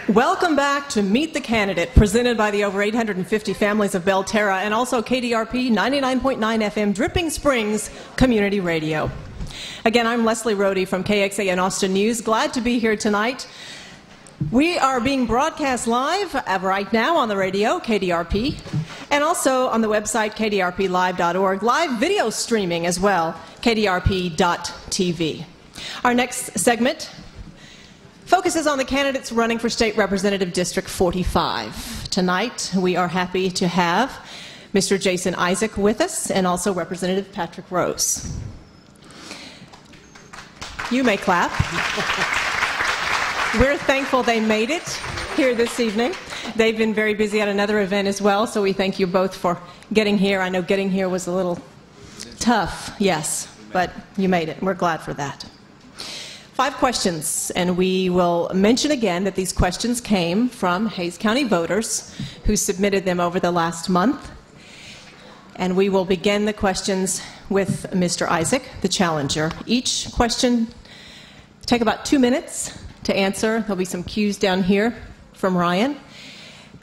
Welcome back to Meet the Candidate, presented by the over 850 families of Belterra and also KDRP 99.9 FM Dripping Springs Community Radio. Again, I'm Leslie Rhode from KXAN Austin News. Glad to be here tonight. We are being broadcast live right now on the radio, KDRP, and also on the website kdrplive.org, live video streaming as well, kdrp.tv. Our next segment focuses on the candidates running for State Representative District 45. Tonight, we are happy to have Mr. Jason Isaac with us and also Representative Patrick Rose. You may clap. We're thankful they made it here this evening. They've been very busy at another event as well, so we thank you both for getting here. I know getting here was a little tough, yes, but you made it, and we're glad for that. 5 questions, and we will mention again that these questions came from Hays County voters who submitted them over the last month. And we will begin the questions with Mr. Isaac, the challenger. Each question take about 2 minutes to answer. There'll be some cues down here from Ryan.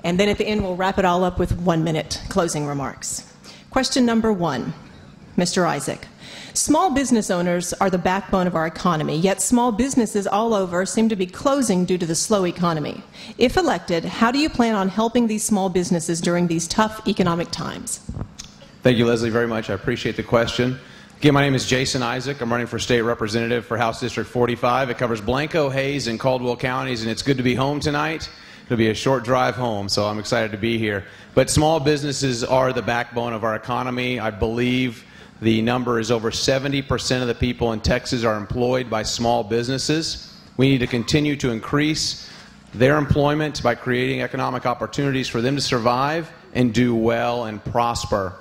And then at the end, we'll wrap it all up with 1 minute closing remarks. Question number 1, Mr. Isaac. Small business owners are the backbone of our economy, yet small businesses all over seem to be closing due to the slow economy. If elected, how do you plan on helping these small businesses during these tough economic times? Thank you, Leslie, very much. I appreciate the question. Again, my name is Jason Isaac. I'm running for State Representative for House District 45. It covers Blanco, Hays, and Caldwell counties, and it's good to be home tonight. It'll be a short drive home, so I'm excited to be here. But small businesses are the backbone of our economy. I believe the number is over 70% of the people in Texas are employed by small businesses. We need to continue to increase their employment by creating economic opportunities for them to survive and do well and prosper.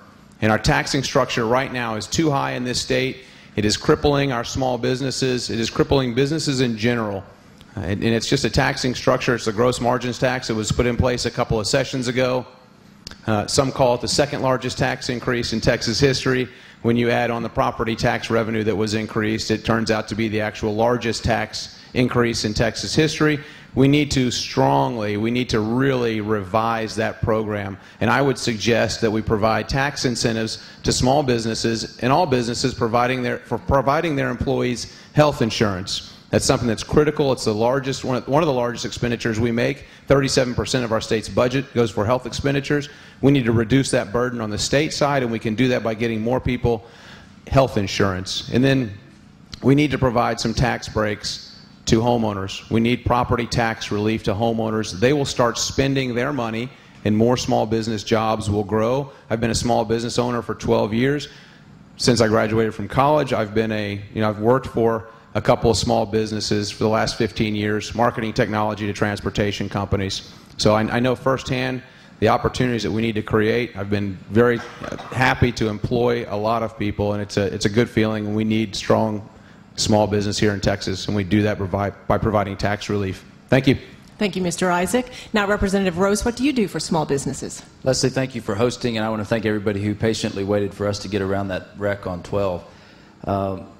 And our taxing structure right now is too high in this state. It is crippling our small businesses. It is crippling businesses in general. And it's just a taxing structure. It's the gross margins tax that was put in place a couple of sessions ago. Some call it the second largest tax increase in Texas history. When you add on the property tax revenue that was increased, it turns out to be the actual largest tax increase in Texas history. We need to really revise that program. And I would suggest that we provide tax incentives to small businesses and all businesses for providing their employees health insurance. That's something that's critical. It's the largest, one of the largest expenditures we make. 37% of our state's budget goes for health expenditures. We need to reduce that burden on the state side, and we can do that by getting more people health insurance. And then we need to provide some tax breaks to homeowners. We need property tax relief to homeowners. They will start spending their money, and more small business jobs will grow. I've been a small business owner for 12 years. Since I graduated from college, I've worked for a couple of small businesses for the last 15 years, marketing technology to transportation companies. So I know firsthand the opportunities that we need to create. I've been very happy to employ a lot of people, and it's a good feeling. We need strong small business here in Texas, and we do that by providing tax relief. Thank you. Thank you, Mr. Isaac. Now, Representative Rose, what do you do for small businesses? Leslie, thank you for hosting, and I want to thank everybody who patiently waited for us to get around that wreck on 12.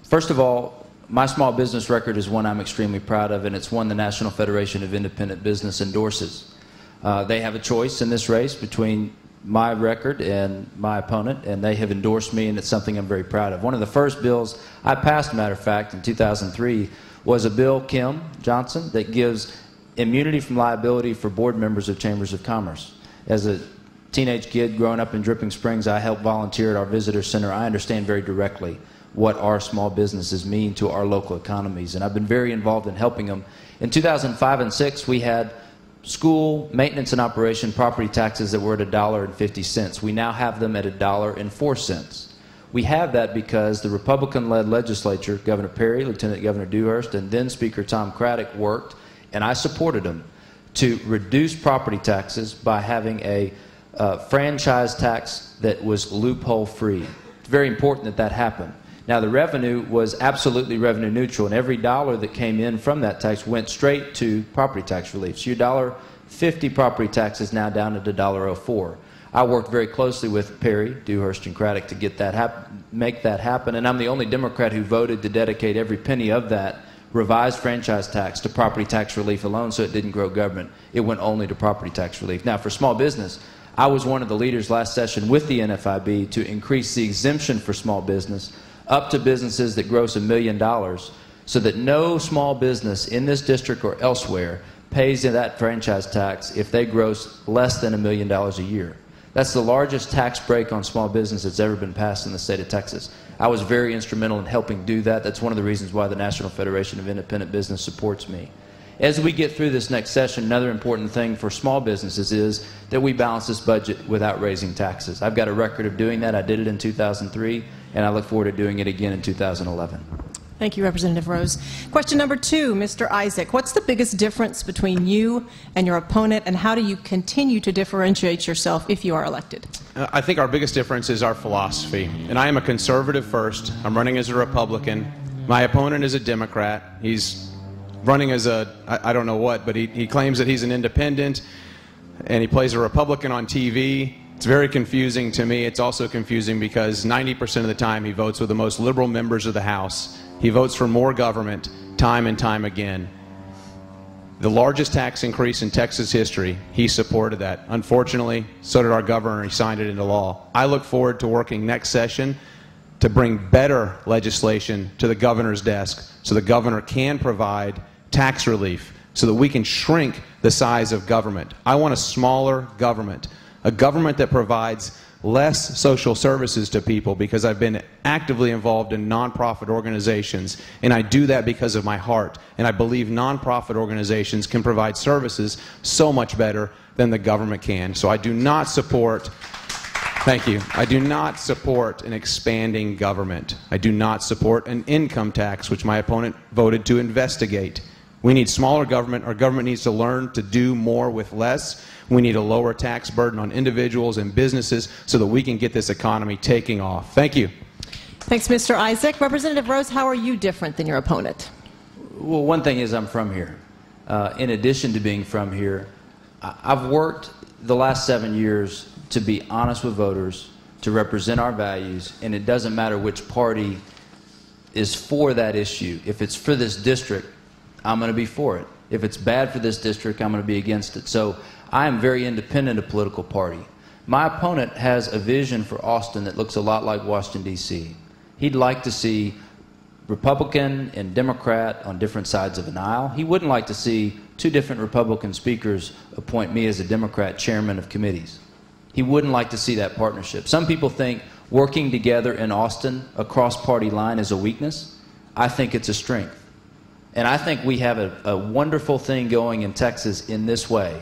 First of all, my small business record is one I'm extremely proud of, and it's one the National Federation of Independent Business endorses. They have a choice in this race between my record and my opponent, and they have endorsed me, and it's something I'm very proud of. One of the first bills I passed, matter of fact, in 2003 was a bill, Kim Johnson, that gives immunity from liability for board members of chambers of commerce. As a teenage kid growing up in Dripping Springs, I helped volunteer at our visitor center. I understand very directly what our small businesses mean to our local economies, and I've been very involved in helping them. In 2005 and 6, we had school maintenance and operation property taxes that were at $1.50. We now have them at $1.04. We have that because the Republican-led legislature, Governor Perry, Lieutenant Governor Dewhurst, and then Speaker Tom Craddock worked, and I supported them, to reduce property taxes by having a franchise tax that was loophole-free. It's very important that that happened. Now, the revenue was absolutely revenue neutral, and every dollar that came in from that tax went straight to property tax relief. So your $1.50 property tax is now down to $1.04. I worked very closely with Perry, Dewhurst, and Craddock to get that make that happen, and I'm the only Democrat who voted to dedicate every penny of that revised franchise tax to property tax relief alone, so it didn't grow government. It went only to property tax relief. Now, for small business, I was one of the leaders last session with the NFIB to increase the exemption for small business up to businesses that gross $1 million, so that no small business in this district or elsewhere pays that franchise tax if they gross less than $1 million a year. That's the largest tax break on small business that's ever been passed in the state of Texas. I was very instrumental in helping do that. That's one of the reasons why the National Federation of Independent Business supports me. As we get through this next session, another important thing for small businesses is that we balance this budget without raising taxes. I've got a record of doing that. I did it in 2003, and I look forward to doing it again in 2011. Thank you, Representative Rose. Question number 2, Mr. Isaac. What's the biggest difference between you and your opponent, and how do you continue to differentiate yourself if you are elected? I think our biggest difference is our philosophy. And I am a conservative first. I'm running as a Republican. My opponent is a Democrat. He's running as a, I don't know what, but he claims that he's an independent, and he plays a Republican on TV. It's very confusing to me. It's also confusing because 90% of the time he votes with the most liberal members of the House. He votes for more government time and time again. The largest tax increase in Texas history, he supported that. Unfortunately, so did our governor. He signed it into law. I look forward to working next session to bring better legislation to the governor's desk so the governor can provide tax relief so that we can shrink the size of government. I want a smaller government, a government that provides less social services to people, because I've been actively involved in nonprofit organizations, and I do that because of my heart, and I believe nonprofit organizations can provide services so much better than the government can. So I do not support, thank you, I do not support an expanding government. I do not support an income tax, which my opponent voted to investigate. We need smaller government. Our government needs to learn to do more with less. We need a lower tax burden on individuals and businesses so that we can get this economy taking off. Thank you. Thanks, Mr. Isaac. Representative Rose, how are you different than your opponent? Well, one thing is I'm from here. In addition to being from here, I've worked the last 7 years to be honest with voters, to represent our values, and it doesn't matter which party is for that issue. If it's for this district, I'm going to be for it. If it's bad for this district, I'm going to be against it. So I am very independent of political party. My opponent has a vision for Austin that looks a lot like Washington, D.C. He'd like to see Republican and Democrat on different sides of an aisle. He wouldn't like to see 2 different Republican speakers appoint me as a Democrat chairman of committees. He wouldn't like to see that partnership. Some people think working together in Austin across party line is a weakness. I think it's a strength. And I think we have a wonderful thing going in Texas in this way.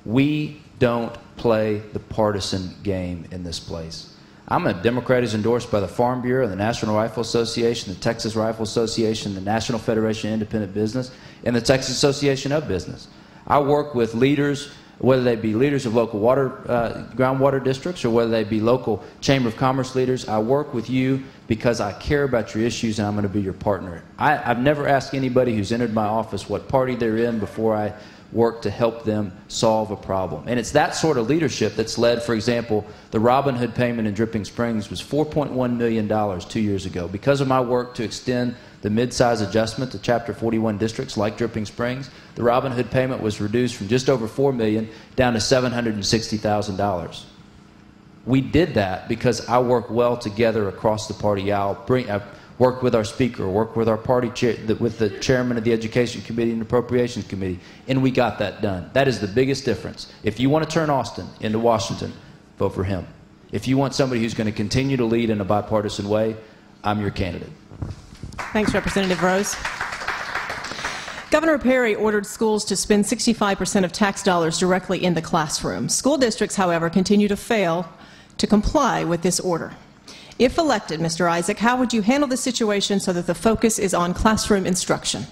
We don't play the partisan game in this place. I'm a Democrat who's endorsed by the Farm Bureau, the National Rifle Association, the Texas Rifle Association, the National Federation of Independent Business, and the Texas Association of Business. I work with leaders, whether they be leaders of local groundwater districts or whether they be local Chamber of Commerce leaders. I work with you because I care about your issues and I'm going to be your partner. I've never asked anybody who's entered my office what party they're in before I work to help them solve a problem. And it's that sort of leadership that's led, for example, the Robin Hood payment in Dripping Springs was $4.1 million 2 years ago. Because of my work to extend the mid-size adjustment to Chapter 41 districts like Dripping Springs, the Robin Hood payment was reduced from just over $4 million down to $760,000. We did that because I work well together across the party aisle. I worked with our speaker, worked with our party chair, with the chairman of the Education Committee and Appropriations Committee, and we got that done. That is the biggest difference. If you want to turn Austin into Washington, vote for him. If you want somebody who's going to continue to lead in a bipartisan way, I'm your candidate. Thanks, Representative Rose. Governor Perry ordered schools to spend 65% of tax dollars directly in the classroom. School districts, however, continue to fail to comply with this order. If elected, Mr. Isaac, how would you handle the situation so that the focus is on classroom instruction?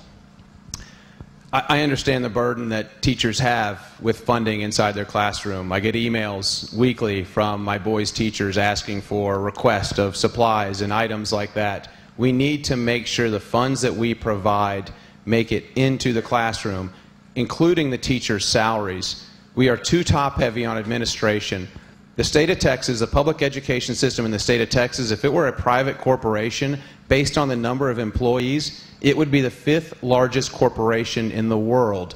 I understand the burden that teachers have with funding inside their classroom. I get emails weekly from my boys' teachers asking for requests of supplies and items like that. We need to make sure the funds that we provide make it into the classroom, including the teachers' salaries. We are too top-heavy on administration. The state of Texas, the public education system in the state of Texas, if it were a private corporation, based on the number of employees, it would be the 5th largest corporation in the world.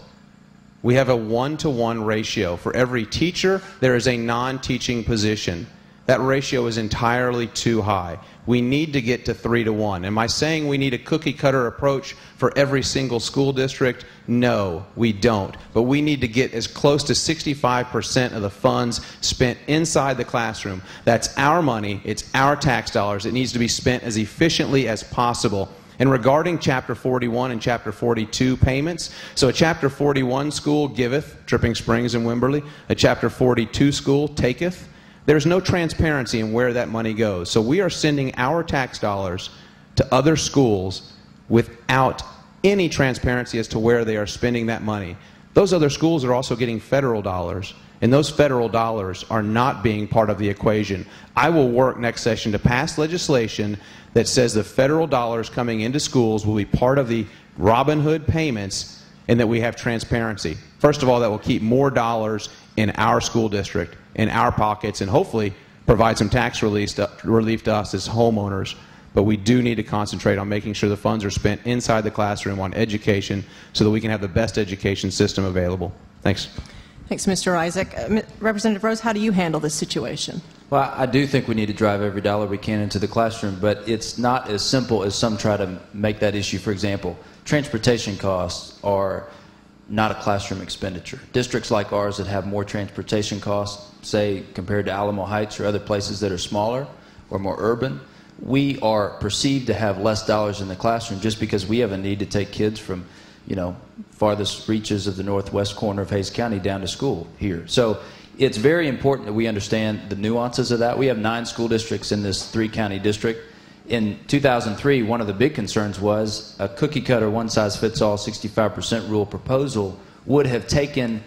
We have a 1-to-1 ratio. For every teacher, there is a non-teaching position. That ratio is entirely too high. We need to get to 3-to-1. Am I saying we need a cookie-cutter approach for every single school district? No, we don't. But we need to get as close to 65% of the funds spent inside the classroom. That's our money. It's our tax dollars. It needs to be spent as efficiently as possible. And regarding Chapter 41 and Chapter 42 payments, so a Chapter 41 school giveth, Dripping Springs and Wimberley, a Chapter 42 school taketh. There's no transparency in where that money goes. So we are sending our tax dollars to other schools without any transparency as to where they are spending that money. Those other schools are also getting federal dollars, and those federal dollars are not being part of the equation. I will work next session to pass legislation that says the federal dollars coming into schools will be part of the Robin Hood payments and that we have transparency. First of all, that will keep more dollars in our school district, in our pockets, and hopefully provide some tax relief to us as homeowners. But we do need to concentrate on making sure the funds are spent inside the classroom on education so that we can have the best education system available. Thanks. Thanks, Mr. Isaac. Representative Rose, how do you handle this situation? Well, I do think we need to drive every dollar we can into the classroom, but it's not as simple as some try to make that issue. For example, transportation costs are not a classroom expenditure. Districts like ours that have more transportation costs, say compared to Alamo Heights or other places that are smaller or more urban, we are perceived to have less dollars in the classroom just because we have a need to take kids from, farthest reaches of the northwest corner of Hays County down to school here. So it's very important that we understand the nuances of that. We have 9 school districts in this 3-county district. In 2003, one of the big concerns was a cookie-cutter, one-size-fits-all 65% rule proposal would have taken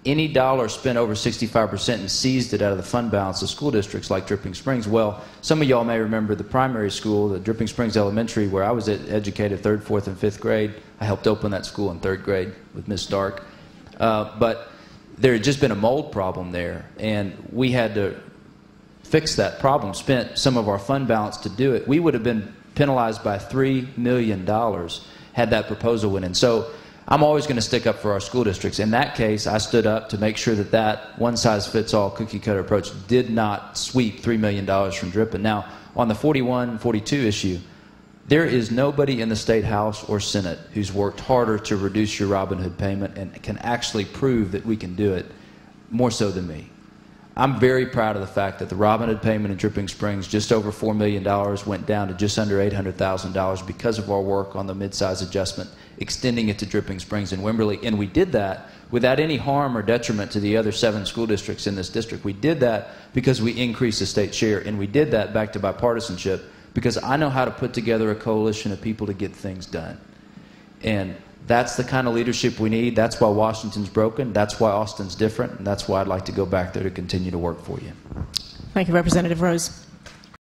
any dollar spent over 65% and seized it out of the fund balance of school districts like Dripping Springs. Well, some of y'all may remember the primary school, the Dripping Springs Elementary, where I was educated 3rd, 4th, and 5th grade. I helped open that school in 3rd grade with Miss Stark. But there had just been a mold problem there, and we had to fix that problem, spent some of our fund balance to do it. We would have been penalized by $3 million had that proposal went in. So I'm always going to stick up for our school districts. In that case, I stood up to make sure that that one-size-fits-all cookie-cutter approach did not sweep $3 million from Dripping. Now, on the 41-42 issue, there is nobody in the State House or Senate who's worked harder to reduce your Robin Hood payment and can actually prove that we can do it more so than me. I'm very proud of the fact that the Robin Hood payment in Dripping Springs, just over $4 million, went down to just under $800,000 because of our work on the mid-size adjustment, extending it to Dripping Springs and Wimberley. And we did that without any harm or detriment to the other 7 school districts in this district. We did that because we increased the state share, and we did that back to bipartisanship because I know how to put together a coalition of people to get things done. And that's the kind of leadership we need. That's why Washington's broken. That's why Austin's different. And that's why I'd like to go back there to continue to work for you. Thank you, Representative Rose.